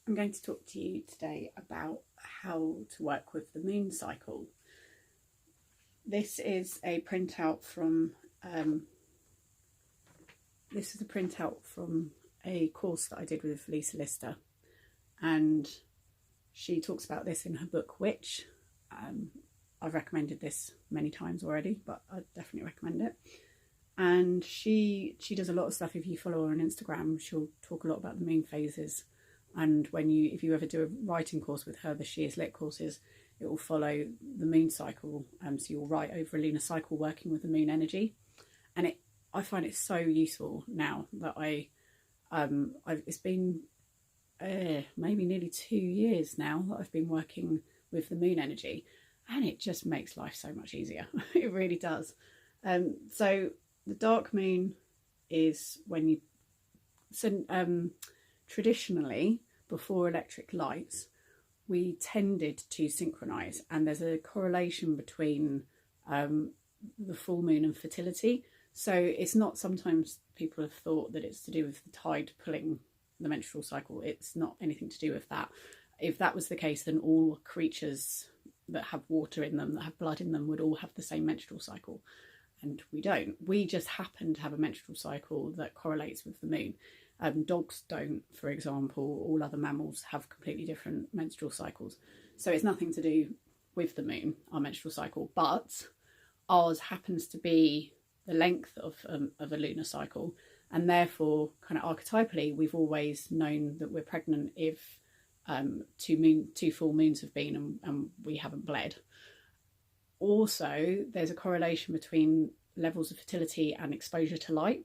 I'm going to talk to you today about how to work with the moon cycle. This is a printout from a course that I did with Lisa Lister, and she talks about this in her book Witch. I've recommended this many times already, but I definitely recommend it. And she does a lot of stuff. If you follow her on Instagram, she'll talk a lot about the moon phases. And if you ever do a writing course with her, the She Is Lit courses, it will follow the moon cycle. So you'll write over a lunar cycle working with the moon energy. And I find it so useful now that it's been maybe nearly 2 years now that I've been working with the moon energy, and it just makes life so much easier. It really does. So the dark moon is traditionally, before electric lights, we tended to synchronise, and there's a correlation between the full moon and fertility. So it's not, sometimes people have thought that it's to do with the tide pulling the menstrual cycle. It's not anything to do with that. If that was the case, then all creatures that have water in them, that have blood in them, would all have the same menstrual cycle. And we don't. We just happen to have a menstrual cycle that correlates with the moon. Dogs don't, for example. All other mammals have completely different menstrual cycles. So it's nothing to do with the moon, our menstrual cycle, but ours happens to be the length of a lunar cycle, and therefore, kind of archetypally, we've always known that we're pregnant if two full moons have been and we haven't bled. Also, there's a correlation between levels of fertility and exposure to light.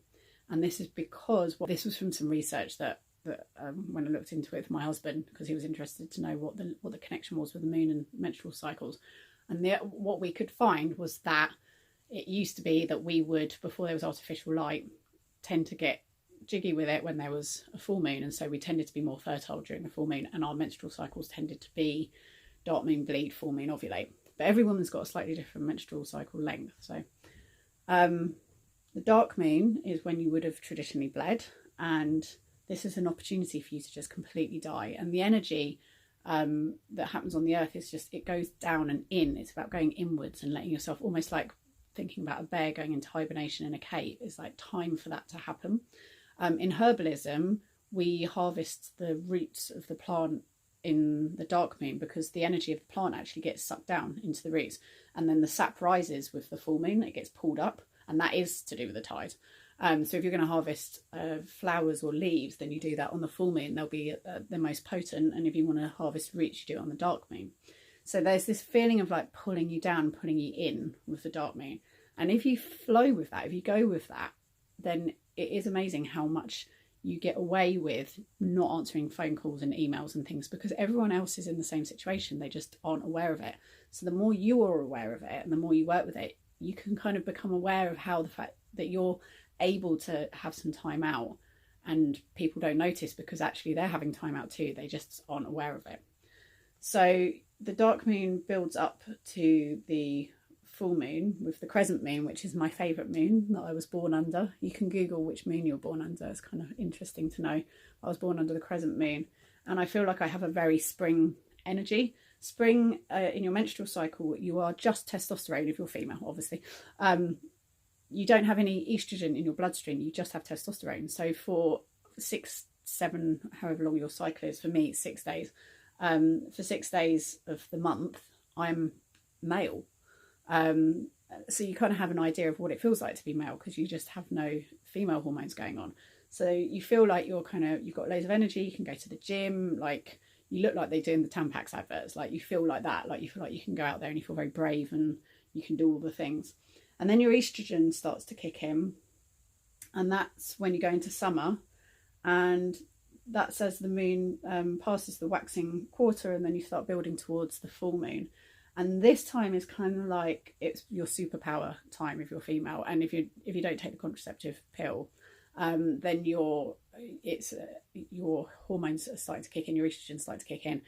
And this is because this was from some research that when I looked into it with my husband, because he was interested to know what the connection was with the moon and menstrual cycles. And what we could find was that it used to be that we would, before there was artificial light, tend to get jiggy with it when there was a full moon. And so we tended to be more fertile during the full moon, and our menstrual cycles tended to be dark moon bleed, full moon ovulate. But every woman's got a slightly different menstrual cycle length. So the dark moon is when you would have traditionally bled, and this is an opportunity for you to just completely die. And the energy that happens on the earth is just, it goes down and in. It's about going inwards and letting yourself, almost like thinking about a bear going into hibernation in a cave. It's like time for that to happen. In herbalism, we harvest the roots of the plant in the dark moon, because the energy of the plant actually gets sucked down into the roots, and then the sap rises with the full moon. It gets pulled up, and that is to do with the tide. So if you're going to harvest flowers or leaves, then you do that on the full moon. They'll be the most potent, and if you want to harvest roots, you do it on the dark moon. So there's this feeling of like pulling you down, pulling you in with the dark moon. And if you flow with that, if you go with that, then it is amazing how much you get away with not answering phone calls and emails and things, because everyone else is in the same situation. They just aren't aware of it. So the more you are aware of it and the more you work with it, you can kind of become aware of how the fact that you're able to have some time out, and people don't notice because actually they're having time out too. They just aren't aware of it. So the dark moon builds up to the full moon with the crescent moon, which is my favourite moon that I was born under. You can Google which moon you're born under. It's kind of interesting to know. I was born under the crescent moon, and I feel like I have a very spring energy. Spring, in your menstrual cycle, you are just testosterone if you're female, obviously. You don't have any estrogen in your bloodstream, you just have testosterone. So for 6, 7, however long your cycle is, for me it's 6 days. For 6 days of the month, I'm male. So you kind of have an idea of what it feels like to be male, because you just have no female hormones going on. So you feel like you've got loads of energy, you can go to the gym, like you look like they do in the Tampax adverts, like you feel like that, like you feel like you can go out there and you feel very brave and you can do all the things. And then your estrogen starts to kick in, and that's when you go into summer, and that's as the moon passes the waxing quarter, and then you start building towards the full moon. And this time is kind of like, it's your superpower time if you're female, and if you don't take the contraceptive pill, then your hormones are starting to kick in, your estrogen starting to kick in.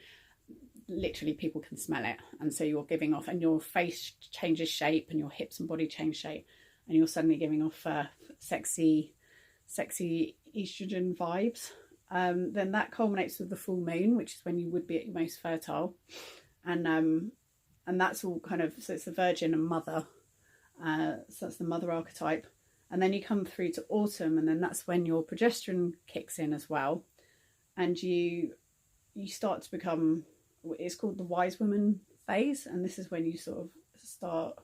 Literally, people can smell it, and so you're giving off, and your face changes shape, and your hips and body change shape, and you're suddenly giving off sexy estrogen vibes. Then that culminates with the full moon, which is when you would be at your most fertile, and that's all kind of, so it's the virgin and mother, so that's the mother archetype. And then you come through to autumn, and then that's when your progesterone kicks in as well, and you start to become, it's called the wise woman phase, and this is when you sort of start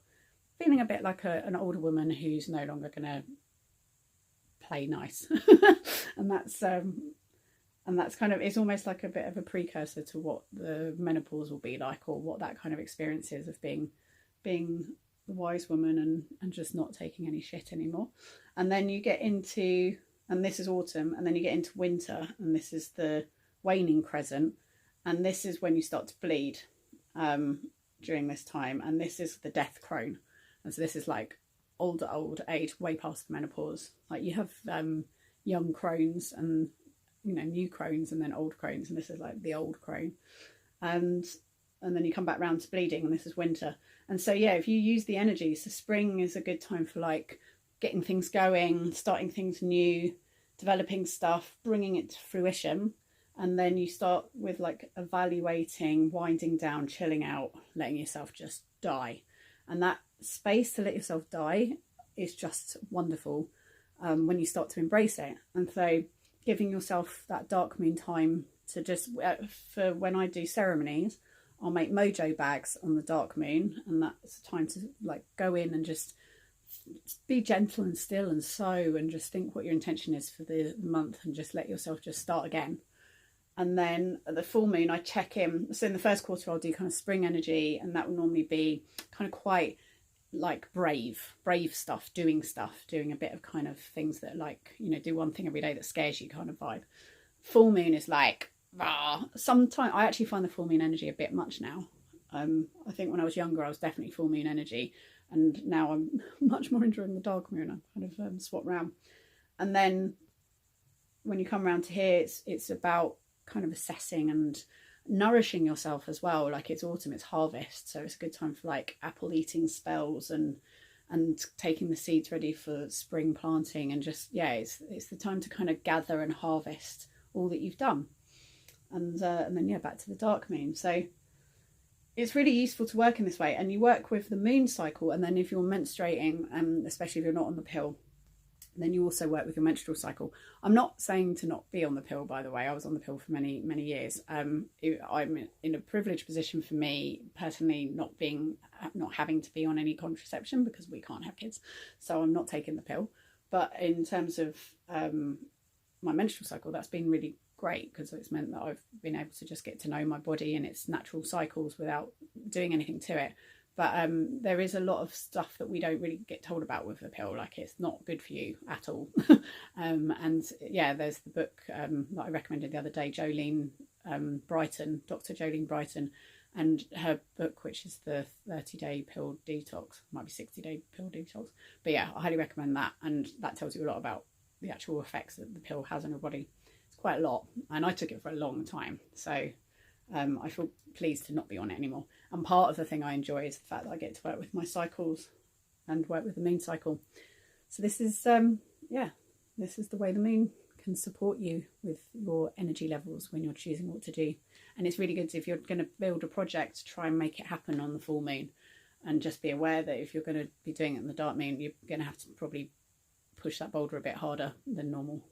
feeling a bit like an older woman who's no longer going to play nice. and that's kind of, it's almost like a bit of a precursor to what the menopause will be like, or what that kind of experience is of being the wise woman and just not taking any shit anymore. And then you get into, and this is autumn, and then you get into winter, and this is the waning crescent, and this is when you start to bleed during this time, and this is the death crone. And so this is like old age, way past menopause. Like you have young crones and, you know, new crones, and then old crones, and this is like the old crone. And then you come back round to bleeding, and this is winter. And so yeah, if you use the energy, so spring is a good time for like getting things going, starting things new, developing stuff, bringing it to fruition. And then you start with like evaluating, winding down, chilling out, letting yourself just die. And that space to let yourself die is just wonderful when you start to embrace it. And so giving yourself that dark moon time to just, for when I do ceremonies, I'll make mojo bags on the dark moon, and that's a time to like go in and just be gentle and still and sow, and just think what your intention is for the month, and just let yourself just start again. And then at the full moon, I check in. So in the first quarter, I'll do kind of spring energy, and that will normally be kind of quite like brave stuff, doing a bit of kind of things that, like, you know, do one thing every day that scares you kind of vibe. Full moon is like, sometimes I actually find the full moon energy a bit much now. I think when I was younger, I was definitely full moon energy, and now I'm much more enjoying the dark moon. I kind of swap round. And then when you come around to here, it's about kind of assessing and nourishing yourself as well. Like it's autumn, it's harvest, so it's a good time for like apple eating spells and taking the seeds ready for spring planting, and just, yeah, it's the time to kind of gather and harvest all that you've done. And then yeah, back to the dark moon. So it's really useful to work in this way, and you work with the moon cycle. And then if you're menstruating, especially if you're not on the pill, then you also work with your menstrual cycle. I'm not saying to not be on the pill, by the way. I was on the pill for many years. I'm in a privileged position for me personally, not having to be on any contraception because we can't have kids, so I'm not taking the pill. But in terms of my menstrual cycle, that's been really great, because it's meant that I've been able to just get to know my body and its natural cycles without doing anything to it. But there is a lot of stuff that we don't really get told about with the pill, like it's not good for you at all. And yeah, there's the book that I recommended the other day, Jolene Brighten, Dr. Jolene Brighten, and her book, which is the 30-day pill detox, might be 60-day pill detox. But yeah, I highly recommend that, and that tells you a lot about the actual effects that the pill has on your body. It's quite a lot, and I took it for a long time, so I feel pleased to not be on it anymore. And part of the thing I enjoy is the fact that I get to work with my cycles and work with the moon cycle. So this is this is the way the moon can support you with your energy levels when you're choosing what to do. And it's really good if you're going to build a project to try and make it happen on the full moon, and just be aware that if you're going to be doing it in the dark moon, you're going to have to probably push that boulder a bit harder than normal.